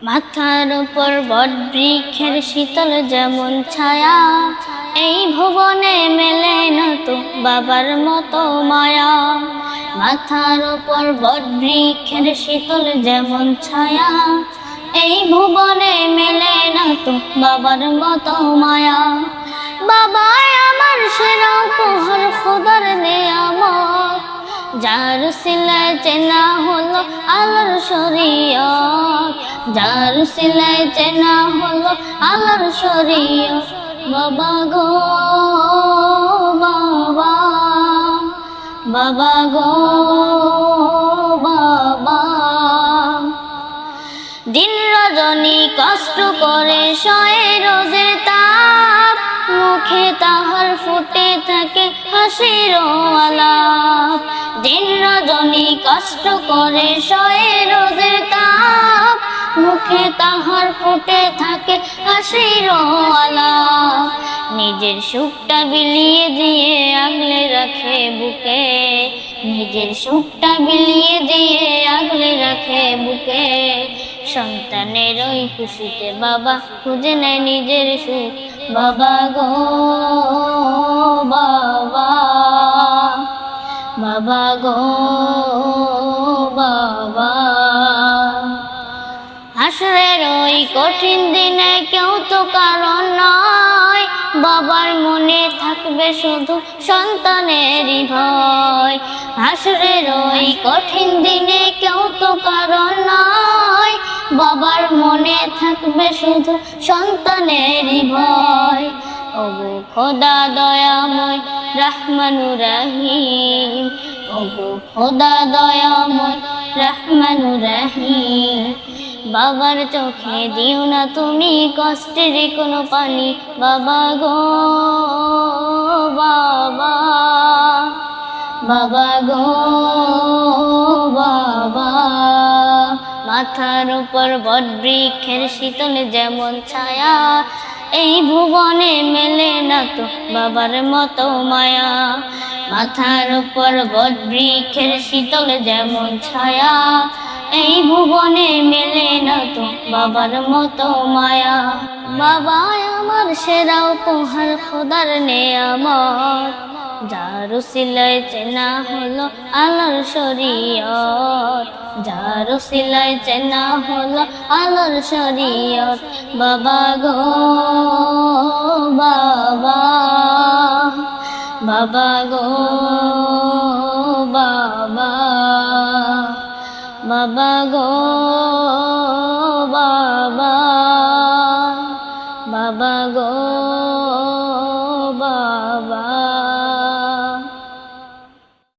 মাথার উপর বটবৃক্ষের শীতল যেমন ছায়া, এই ভুবনে মেলে না তো বাবার মতো মায়া। মাথার উপর বটবৃক্ষের শীতল যেমন ছায়া, এই ভুবনে মেলে না তো বাবার মতো মায়া। বাবাই আমার সেরা উপহার, খোদার নেয়ামত, যার সিলায় চেনা হলো আল্লাহর শরীয়ত, যার সিলায় চেনা হলো আল্লাহর শরীয়ত। বাবা গো বাবা, বাবা গো বাবা, দিন রজনী কষ্ট করে সয়ে রোজের তাপ, মুখে তাহার ফুটে থাকে হাসির আলাপ। দিন রজনী কষ্ট করে সয়ে রোজের তাপ, মুখে তাহার ফুটে থাকে হাসির আলাপ। নিজের সুখটা বিলিয়ে দিয়ে আগলে রাখে বুকে, নিজের সুখটা বিলিয়ে দিয়ে আগলে রাখে বুকে। সন্তানের ওই খুশিতে বাবা খুঁজে নেয় নিজের সুখ। বাবা গো বাবা, বাবা গো বাবা, হাসরের ওই কঠিন দিনে কেউ তো কারণ নয়, বাবার মনে থাকবে শুধু সন্তানেরই ভয়। হাসরের ওই কঠিন দিনে কেউ তো কারণ নয়, বাবার মনে থাকবে শুধু সন্তানেরই ভয়। ওগো খোদা দয়াময় রহমানুর রহিম, ওগো খোদা দয়াময় রহমানুর রহিম, বাবার চোখে দিও না তুমি কষ্টের কোনো পানি। বাবা গো বাবা, বাবা গো বাবা, মাথার উপর বটবৃক্ষের শীতল যেমন ছায়া, এই ভুবনে মেলে না তো বাবার মতো মায়া। মাথার উপর বটবৃক্ষের শীতল যেমন ছায়া, এই ভুবনে মেলে না তো বাবার মতো মায়া। বাবা আমার সেরা উপহার, খোদার নেয়ামত, যার উসিলায় চেনা হলো আল্লাহর শরীয়ত, যার উসিলায় চেনা হলো আল্লাহর শরীয়ত। বাবা গো বাবা, বাবা গো বাবা, বাবা গো বাবা, বাবা গো বাবা।